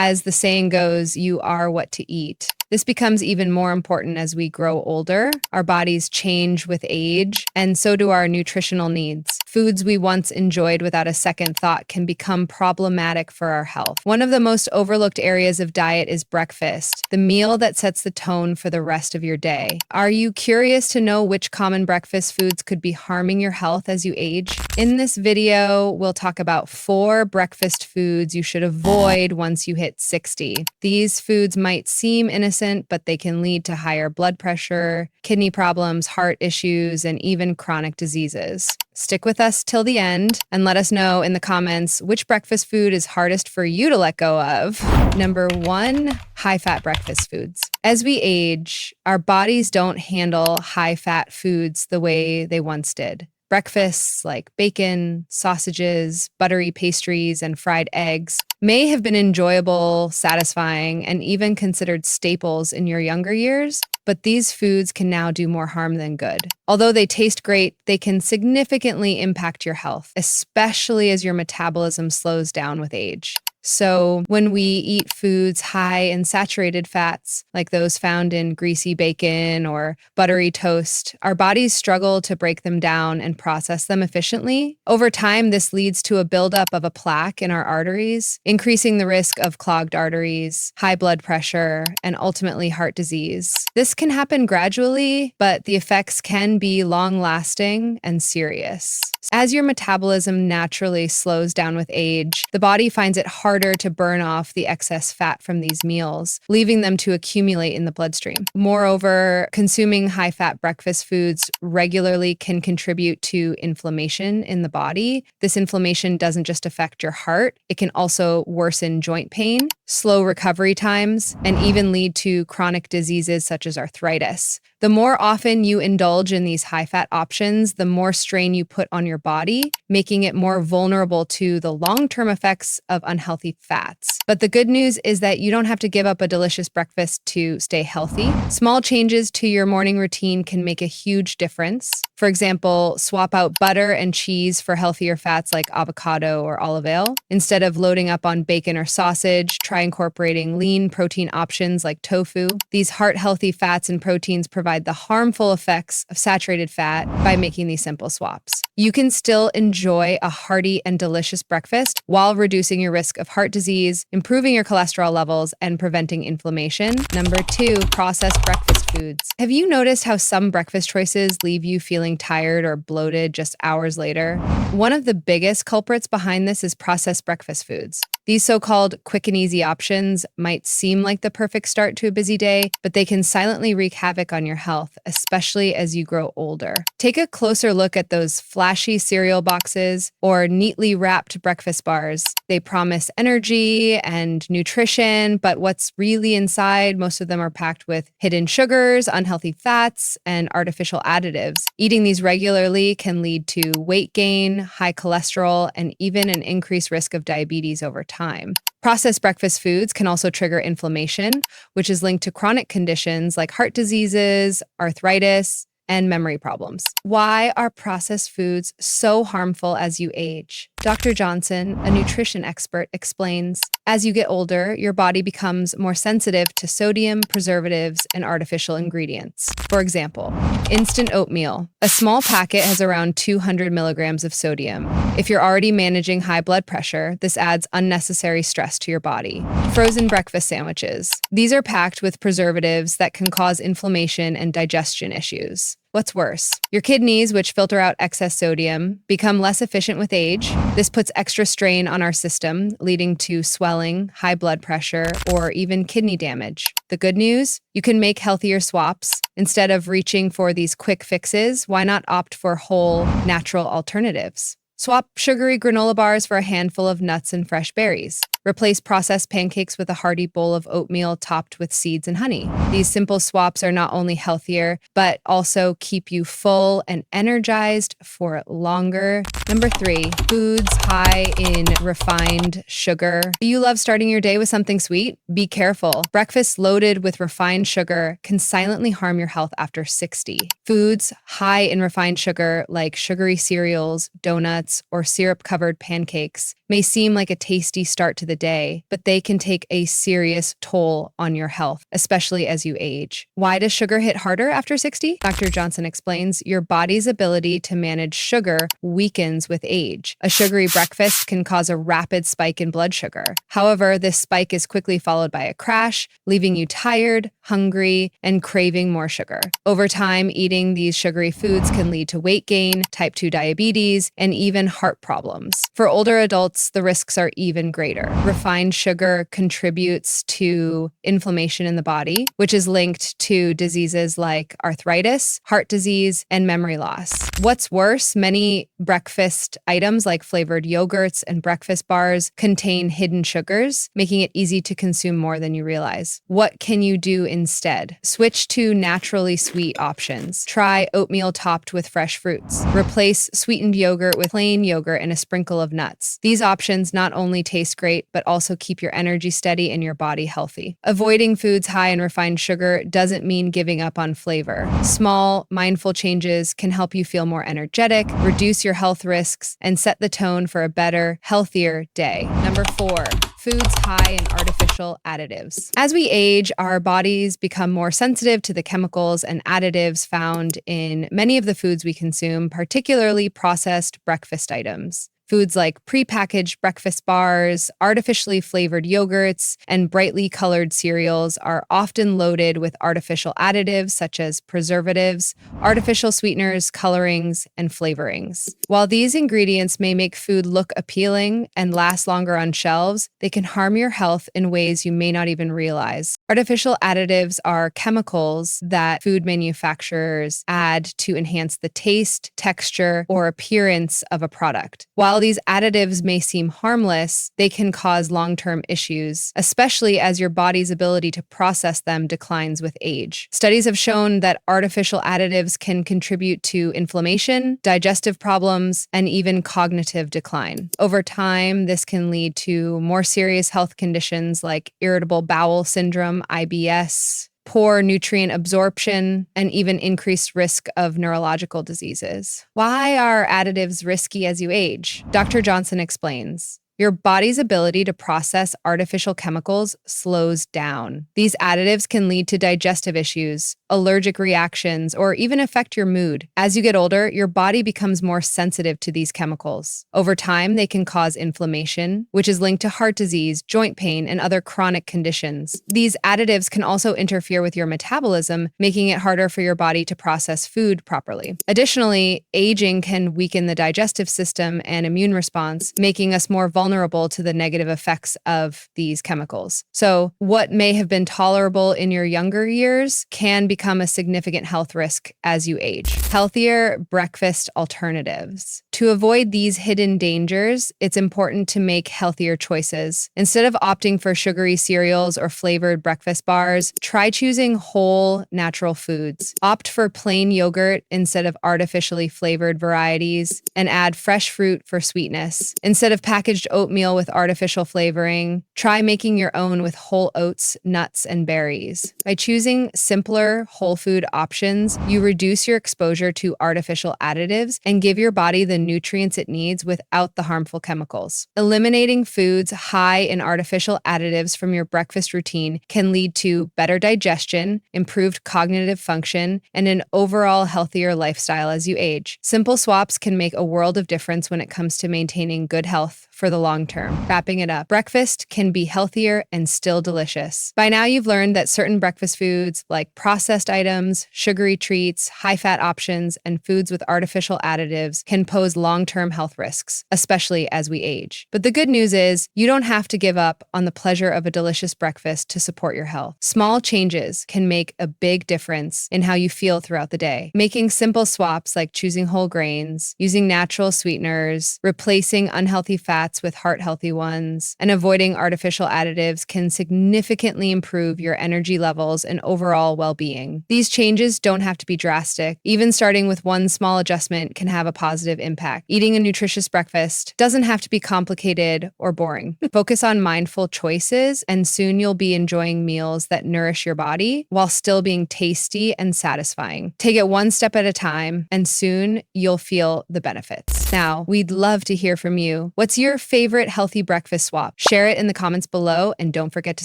As the saying goes, you are what to eat. This becomes even more important as we grow older. Our bodies change with age, and so do our nutritional needs. Foods we once enjoyed without a second thought can become problematic for our health. One of the most overlooked areas of diet is breakfast, the meal that sets the tone for the rest of your day. Are you curious to know which common breakfast foods could be harming your health as you age? In this video, we'll talk about 4 breakfast foods you should avoid once you hit 60. These foods might seem innocent, but they can lead to higher blood pressure, kidney problems, heart issues, and even chronic diseases. Stick with us till the end and let us know in the comments which breakfast food is hardest for you to let go of. Number 1, high-fat breakfast foods. As we age, our bodies don't handle high-fat foods the way they once did. Breakfasts like bacon, sausages, buttery pastries, and fried eggs may have been enjoyable, satisfying, and even considered staples in your younger years, but these foods can now do more harm than good. Although they taste great, they can significantly impact your health, especially as your metabolism slows down with age. So when we eat foods high in saturated fats, like those found in greasy bacon or buttery toast, our bodies struggle to break them down and process them efficiently. Over time, this leads to a buildup of a plaque in our arteries, increasing the risk of clogged arteries, high blood pressure, and ultimately heart disease. This can happen gradually, but the effects can be long-lasting and serious. As your metabolism naturally slows down with age, the body finds it harder to burn off the excess fat from these meals, leaving them to accumulate in the bloodstream. Moreover, consuming high-fat breakfast foods regularly can contribute to inflammation in the body. This inflammation doesn't just affect your heart, it can also worsen joint pain, slow recovery times, and even lead to chronic diseases such as arthritis. The more often you indulge in these high-fat options, the more strain you put on your body, making it more vulnerable to the long-term effects of unhealthy fats. But the good news is that you don't have to give up a delicious breakfast to stay healthy. Small changes to your morning routine can make a huge difference. For example, swap out butter and cheese for healthier fats like avocado or olive oil. Instead of loading up on bacon or sausage, try incorporating lean protein options like tofu. These heart-healthy fats and proteins provide the harmful effects of saturated fat by making these simple swaps. You can still enjoy a hearty and delicious breakfast while reducing your risk of heart disease, improving your cholesterol levels, and preventing inflammation. Number 2, processed breakfast foods. Have you noticed how some breakfast choices leave you feeling tired or bloated just hours later? One of the biggest culprits behind this is processed breakfast foods. These so-called quick and easy options might seem like the perfect start to a busy day, but they can silently wreak havoc on your health, especially as you grow older. Take a closer look at those flashy cereal boxes or neatly wrapped breakfast bars. They promise energy and nutrition, but what's really inside, most of them are packed with hidden sugars, unhealthy fats, and artificial additives. Eating these regularly can lead to weight gain, high cholesterol, and even an increased risk of diabetes over time. Processed breakfast foods can also trigger inflammation, which is linked to chronic conditions like heart diseases, arthritis, and memory problems. Why are processed foods so harmful as you age? Dr. Johnson, a nutrition expert, explains, as you get older, your body becomes more sensitive to sodium, preservatives, and artificial ingredients. For example, instant oatmeal. A small packet has around 200 milligrams of sodium. If you're already managing high blood pressure, this adds unnecessary stress to your body. Frozen breakfast sandwiches. These are packed with preservatives that can cause inflammation and digestion issues. What's worse? Your kidneys, which filter out excess sodium, become less efficient with age. This puts extra strain on our system, leading to swelling, high blood pressure, or even kidney damage. The good news? You can make healthier swaps. Instead of reaching for these quick fixes, why not opt for whole, natural alternatives? Swap sugary granola bars for a handful of nuts and fresh berries. Replace processed pancakes with a hearty bowl of oatmeal topped with seeds and honey. These simple swaps are not only healthier, but also keep you full and energized for longer. Number 3, foods high in refined sugar. Do you love starting your day with something sweet? Be careful. Breakfast loaded with refined sugar can silently harm your health after 60. Foods high in refined sugar, like sugary cereals, donuts, or syrup-covered pancakes, may seem like a tasty start to the day, but they can take a serious toll on your health, especially as you age. Why does sugar hit harder after 60? Dr. Johnson explains, your body's ability to manage sugar weakens with age. A sugary breakfast can cause a rapid spike in blood sugar. However, this spike is quickly followed by a crash, leaving you tired, hungry, and craving more sugar. Over time, eating these sugary foods can lead to weight gain, type 2 diabetes, and even heart problems. For older adults, the risks are even greater. Refined sugar contributes to inflammation in the body, which is linked to diseases like arthritis, heart disease, and memory loss. What's worse, many breakfast items like flavored yogurts and breakfast bars contain hidden sugars, making it easy to consume more than you realize. What can you do instead? Switch to naturally sweet options. Try oatmeal topped with fresh fruits. Replace sweetened yogurt with plain yogurt and a sprinkle of nuts. These options not only taste great, but also keep your energy steady and your body healthy. Avoiding foods high in refined sugar doesn't mean giving up on flavor. Small, mindful changes can help you feel more energetic, reduce your health risks, and set the tone for a better, healthier day. Number 4. Foods high in artificial additives. As we age, our bodies become more sensitive to the chemicals and additives found in many of the foods we consume, particularly processed breakfast items. Foods like prepackaged breakfast bars, artificially flavored yogurts, and brightly colored cereals are often loaded with artificial additives such as preservatives, artificial sweeteners, colorings, and flavorings. While these ingredients may make food look appealing and last longer on shelves, they can harm your health in ways you may not even realize. Artificial additives are chemicals that food manufacturers add to enhance the taste, texture, or appearance of a product. While these additives may seem harmless, they can cause long-term issues, especially as your body's ability to process them declines with age. Studies have shown that artificial additives can contribute to inflammation, digestive problems, and even cognitive decline. Over time, this can lead to more serious health conditions like irritable bowel syndrome, IBS, poor nutrient absorption, and even increased risk of neurological diseases. Why are additives risky as you age? Dr. Johnson explains. Your body's ability to process artificial chemicals slows down. These additives can lead to digestive issues, allergic reactions, or even affect your mood. As you get older, your body becomes more sensitive to these chemicals. Over time, they can cause inflammation, which is linked to heart disease, joint pain, and other chronic conditions. These additives can also interfere with your metabolism, making it harder for your body to process food properly. Additionally, aging can weaken the digestive system and immune response, making us more vulnerable to the negative effects of these chemicals. So, what may have been tolerable in your younger years can become a significant health risk as you age. Healthier breakfast alternatives. To avoid these hidden dangers, it's important to make healthier choices. Instead of opting for sugary cereals or flavored breakfast bars, try choosing whole, natural foods. Opt for plain yogurt instead of artificially flavored varieties, and add fresh fruit for sweetness. Instead of packaged oatmeal with artificial flavoring, try making your own with whole oats, nuts, and berries. By choosing simpler, whole food options, you reduce your exposure to artificial additives and give your body the nutrients it needs without the harmful chemicals. Eliminating foods high in artificial additives from your breakfast routine can lead to better digestion, improved cognitive function, and an overall healthier lifestyle as you age. Simple swaps can make a world of difference when it comes to maintaining good health for the long term. Wrapping it up, breakfast can be healthier and still delicious. By now, you've learned that certain breakfast foods like processed items, sugary treats, high-fat options, and foods with artificial additives can pose long-term health risks, especially as we age. But the good news is, you don't have to give up on the pleasure of a delicious breakfast to support your health. Small changes can make a big difference in how you feel throughout the day. Making simple swaps like choosing whole grains, using natural sweeteners, replacing unhealthy fats with heart-healthy ones, and avoiding artificial additives can significantly improve your energy levels and overall well-being. These changes don't have to be drastic. Even starting with one small adjustment can have a positive impact. Eating a nutritious breakfast doesn't have to be complicated or boring. Focus on mindful choices, and soon you'll be enjoying meals that nourish your body while still being tasty and satisfying. Take it one step at a time, and soon you'll feel the benefits. Now, we'd love to hear from you. What's your favorite healthy breakfast swap? Share it in the comments below, and don't forget to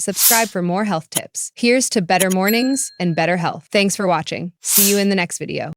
subscribe for more health tips. Here's to better mornings and better health. Thanks for watching. See you in the next video.